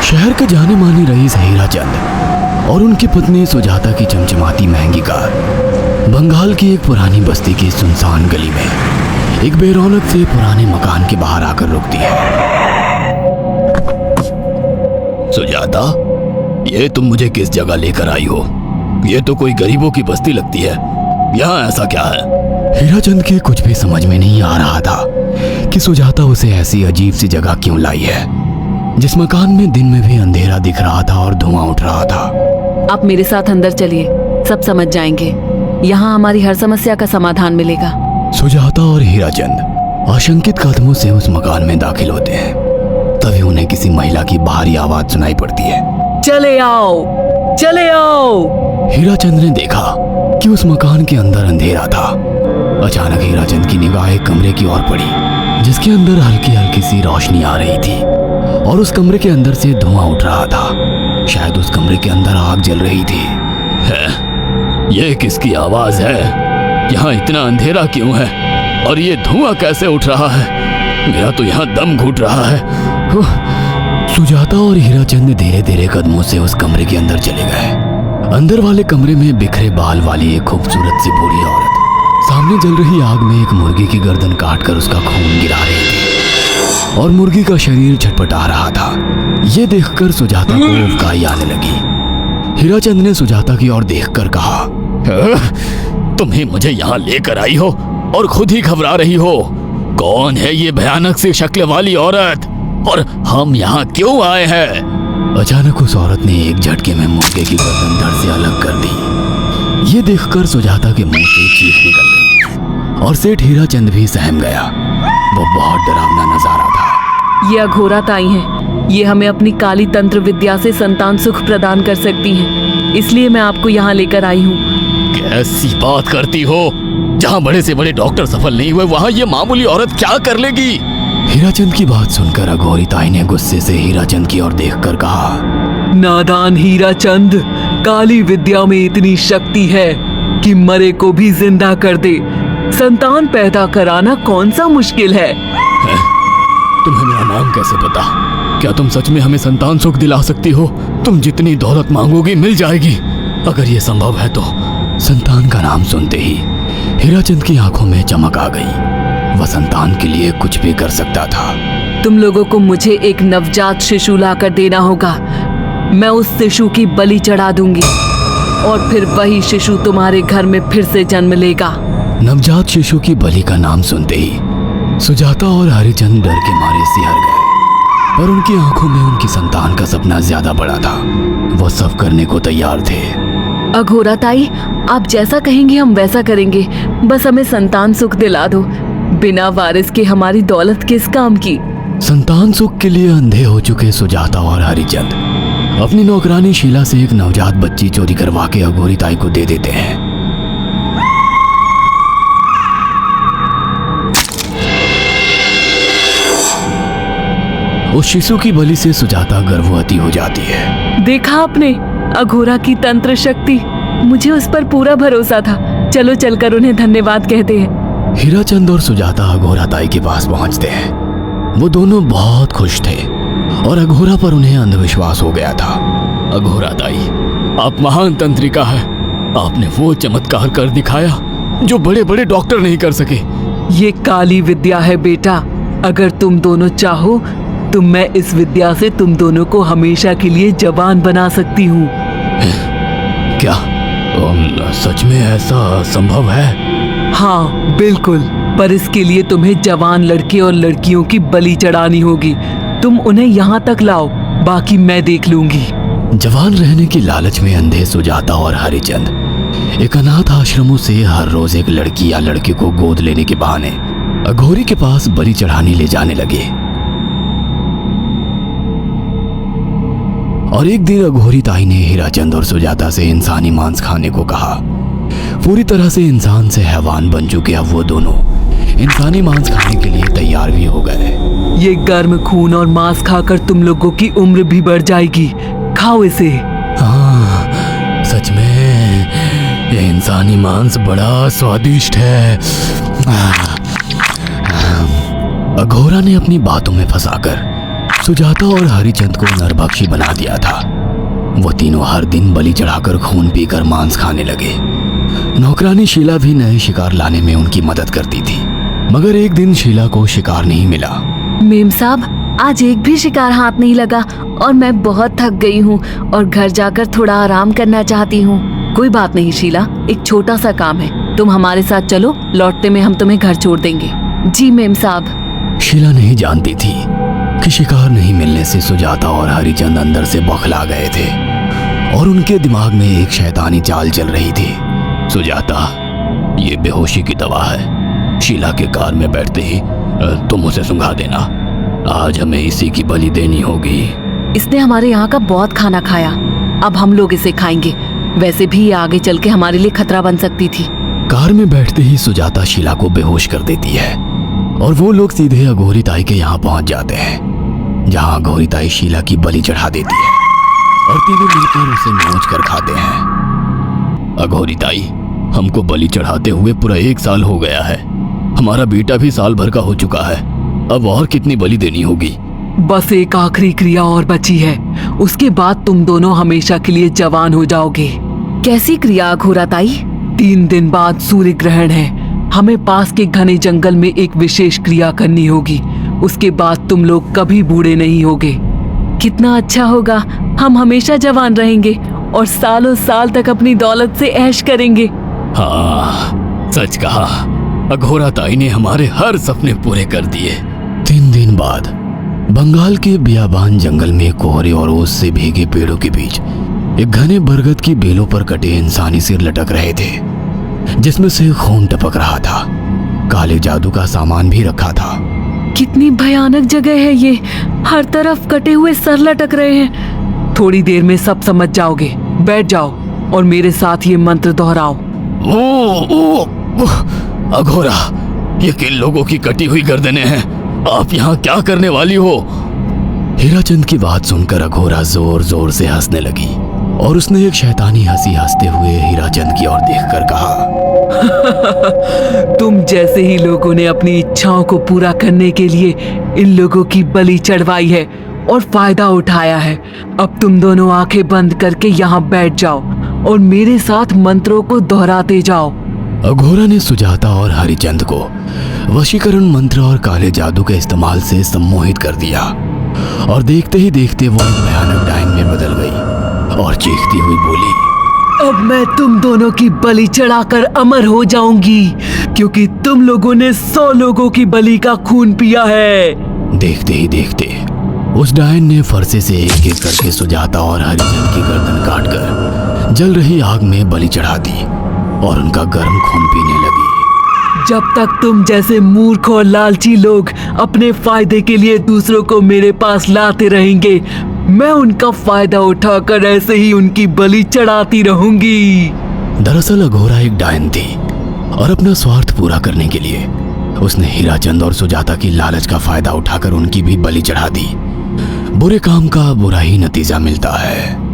शहर के जाने माने रईस हीराचंद और उनकी पत्नी सुजाता की चमचमाती महंगी कार बंगाल की एक पुरानी बस्ती की सुनसान गली में एक बेरौनक से पुराने मकान के बाहर आकर रुकती है। सुजाता, ये तुम मुझे किस जगह लेकर आई हो? ये तो कोई गरीबों की बस्ती लगती है। यहाँ ऐसा क्या है? हीराचंद के कुछ भी समझ में नहीं आ रहा था कि सुजाता उसे ऐसी अजीब सी जगह क्यों लाई है, जिस मकान में दिन में भी अंधेरा दिख रहा था और धुआं उठ रहा था। आप मेरे साथ अंदर चलिए, सब समझ जाएंगे। यहाँ हमारी हर समस्या का समाधान मिलेगा। सुजाता और हीराचंद आशंकित कदमों से उस मकान में दाखिल होते हैं। तभी उन्हें किसी महिला की बाहरी आवाज सुनाई पड़ती है। चले आओ, चले आओ। हीराचंद ने देखा कि उस मकान के अंदर अंधेरा था। अचानक हीराचंद की निगाह एक कमरे की ओर पड़ी, जिसके अंदर हल्की हल्की सी रोशनी आ रही थी और उस कमरे के अंदर से धुआं उठ रहा था। शायद उस कमरे के अंदर आग जल रही थी। ये किसकी आवाज है? यहाँ इतना अंधेरा क्यों है और ये धुआं कैसे उठ रहा है? मेरा तो यहाँ दम घुट रहा है। सुजाता और हीराचंद धीरे धीरे कदमों से उस कमरे के अंदर चले गए। अंदर वाले कमरे में बिखरे बाल वाली एक खूबसूरत सी बूढ़ी औरत सामने जल रही आग में एक मुर्गी की गर्दन काटकर उसका खून गिरा रही थी और मुर्गी का शरीर छटपटा रहा था। ये देखकर सुजाता को उबकाई आने लगी। हीराचंद ने सुजाता की ओर देखकर कहा, तुम्हें मुझे यहाँ लेकर आई हो और खुद ही घबरा रही हो। कौन है ये भयानक सी शक्ल वाली औरत और हम यहाँ क्यों आए हैं? अचानक उस औरत ने एक झटके में मुर्गे की गर्दन धड़ से अलग कर दी। ये देखकर सुजाता के मुंह से चीख निकल गई और सेठ हीराचंद भी सहम गया। वो बहुत डरावना नजारा था। ये अघोरात आई हैं। ये हमें अपनी काली तंत्र विद्या से संतान सुख प्रदान कर सकती हैं। इसलिए मैं आपको यहाँ लेकर आई हूँ। कैसी बात करती हो? जहाँ बड़े से बड़े डॉक्टर सफल नहीं हुए, वहाँ ये मामूली औरत क्या कर लेगी? हीराचंद की बात सुनकर अघोरिताई ने गुस्से से हीराचंद की ओर देखकर कहा, नादान हीराचंद, काली विद्या में इतनी शक्ति है कि मरे को भी जिंदा कर दे। संतान पैदा कराना कौन सा मुश्किल है? तुम्हें मेरा नाम कैसे पता? क्या तुम सच में हमें संतान सुख दिला सकती हो? तुम जितनी दौलत मांगोगी मिल जाएगी। अगर ये संभव है तो। संतान का नाम सुनते ही हीराचंद की आंखों में चमक आ गई। वह संतान के लिए कुछ भी कर सकता था। तुम लोगों को मुझे एक नवजात शिशु लाकर देना होगा। मैं उस शिशु की बलि चढ़ा दूंगी और फिर वही शिशु तुम्हारे घर में फिर से जन्म लेगा। नवजात शिशु की बलि का नाम सुनते ही सुजाता और हरिचंद डर के मारे सिहर गए, पर उनकी आंखों में उनकी संतान का सपना ज्यादा बड़ा था। वो सब करने को तैयार थे। अघोराताई, आप जैसा कहेंगे हम वैसा करेंगे। बस हमें संतान सुख दिला दो। बिना वारिस के हमारी दौलत किस काम की? संतान सुख के लिए अंधे हो चुके सुजाता और हरिचंद अपनी नौकरानी शीला से एक नवजात बच्ची चोरी करवा के अघोरिताई को दे देते हैं। उस शिशु की बलि से सुजाता गर्भवती हो जाती है। देखा आपने अघोरा की तंत्र शक्ति? मुझे उस पर पूरा भरोसा था। चलो चलकर उन्हें धन्यवाद कहते हैं। हीराचंद और सुजाता अघोराताई के पास पहुंचते हैं। वो दोनों बहुत खुश थे और अघोरा पर उन्हें अंधविश्वास हो गया था। अघोराताई, आप महान तंत्रिका है। आपने वो चमत्कार कर दिखाया जो बड़े बड़े डॉक्टर नहीं कर सके। ये काली विद्या है बेटा। अगर तुम दोनों चाहो तो मैं इस विद्या से तुम दोनों को हमेशा के लिए जवान बना सकती हूँ। क्या सच में ऐसा संभव है? हाँ बिल्कुल, पर इसके लिए तुम्हें जवान लड़के और लड़कियों की बलि चढ़ानी होगी। तुम उन्हें यहाँ तक लाओ, बाकी मैं देख लूंगी। जवान रहने की लालच में अंधे सुजाता और हरिचंद एक अनाथ आश्रमों से हर रोज एक लड़की या लड़के को गोद लेने के बहाने अघोरी के पास बलि चढ़ाने ले जाने लगे। और एक दिन अघोरिताई ने हीराचंद और सुजाता से इंसानी मांस खाने को कहा। पूरी तरह से इंसान से हैवान बन चुके अब वो दोनों इंसानी मांस खाने के लिए तैयार भी हो गए। ये गर्म खून और मांस खाकर तुम लोगों की उम्र भी बढ़ जाएगी। खाओ इसे। हाँ, सच में ये इंसानी मांस बड़ा स्वादिष्ट है। अघोरा ने अपनी बातों में फंसाकर सुजाता और हरिचंद को नरभक्षी बना दिया था। वो तीनों हर दिन बलि चढ़ाकर खून पीकर मांस खाने लगे। नौकरानी शीला भी नए शिकार लाने में उनकी मदद करती थी, मगर एक दिन शीला को शिकार नहीं मिला। मेम साहब, आज एक भी शिकार हाथ नहीं लगा और मैं बहुत थक गई हूँ और घर जाकर थोड़ा आराम करना चाहती हूँ। कोई बात नहीं शीला, एक छोटा सा काम है, तुम हमारे साथ चलो, लौटते में हम तुम्हें घर छोड़ देंगे। जी मेम साहब। शीला नहीं जानती थी कि शिकार नहीं मिलने से सुजाता और हरिचंद अंदर से बौखला गए थे और उनके दिमाग में एक शैतानी चाल चल रही थी। सुजाता, ये बेहोशी की दवा है। शीला के कार में बैठते ही तुम उसे सुंघा देना। आज हमें इसी की बलि देनी होगी। इसने हमारे यहाँ का बहुत खाना खाया, अब हम लोग इसे खाएंगे। वैसे भी ये आगे चल के हमारे लिए खतरा बन सकती थी। कार में बैठते ही सुजाता शीला को बेहोश कर देती है और वो लोग सीधे अघोरी ताई के यहाँ पहुंच जाते हैं, जहाँ अघोरी ताई शीला की बलि चढ़ा देती है और तीनों मिलकर उसे नोच कर खाते हैं। अघोरी ताई, हमको बलि चढ़ाते हुए पूरा 1 साल हो गया है। हमारा बेटा भी साल भर का हो चुका है। अब और कितनी बलि देनी होगी? बस एक आखिरी क्रिया और बची है, उसके बाद तुम दोनों हमेशा के लिए जवान हो जाओगे। कैसी क्रिया अघोरा ताई? 3 दिन बाद सूर्य ग्रहण है। हमें पास के घने जंगल में एक विशेष क्रिया करनी होगी। उसके बाद तुम लोग कभी बूढ़े नहीं होगे। कितना अच्छा होगा, हम हमेशा जवान रहेंगे और सालों साल तक अपनी दौलत से ऐश करेंगे। हाँ, सच कहा। अघोरा ताई ने हमारे हर सपने पूरे कर दिए। 3 दिन बाद बंगाल के बियाबान जंगल में कोहरे और ओस से भीगे पेड़ों के बीच एक घने बरगद की बेलों पर कटे इंसानी सिर लटक रहे थे, जिसमें से खून टपक रहा था। काले जादू का सामान भी रखा था। कितनी भयानक जगह है ये, हर तरफ कटे हुए सर लटक रहे हैं। थोड़ी देर में सब समझ जाओगे। बैठ जाओ और मेरे साथ ये मंत्र दोहराओ। ओ, अघोरा, ये किन लोगों की कटी हुई गर्दनें हैं? आप यहाँ क्या करने वाली हो? हीराचंद की बात सुनकर अघोरा जोर जोर से हंसने लगी और उसने एक शैतानी हंसी हंसते हुए हीराचंद की ओर देखकर कहा, तुम जैसे ही लोगों ने अपनी इच्छाओं को पूरा करने के लिए इन लोगों की बलि चढ़वाई है और फायदा उठाया है। अब तुम दोनों आंखें बंद करके यहाँ बैठ जाओ और मेरे साथ मंत्रों को दोहराते जाओ। अघोरा ने सुजाता और हरिचंद को वशीकरण मंत्र और काले जादू के इस्तेमाल से सम्मोहित कर दिया और देखते ही देखते वो एक भयानक डायन में बदल गई और चीखती हुई बोली, अब मैं तुम दोनों की बलि चढ़ाकर अमर हो जाऊंगी, क्योंकि तुम लोगों ने 100 लोगों की बलि का खून पिया है। देखते ही देखते उस डायन ने फरसे से एक एक करके सुजाता और हरिचंद की गर्दन काटकर जल रही आग में बलि चढ़ा दी और उनका गर्म खून पीने लगी। जब तक तुम जैसे मूर्ख और लालची लोग अपने फायदे के लिए दूसरों को मेरे पास लाते रहेंगे, मैं उनका फायदा उठाकर ऐसे ही उनकी बलि चढ़ाती रहूंगी। दरअसल अघोरा एक डायन थी और अपना स्वार्थ पूरा करने के लिए उसने हीराचंद और सुजाता की लालच का फायदा उठाकर उनकी भी बलि चढ़ा दी। बुरे काम का बुरा ही नतीजा मिलता है।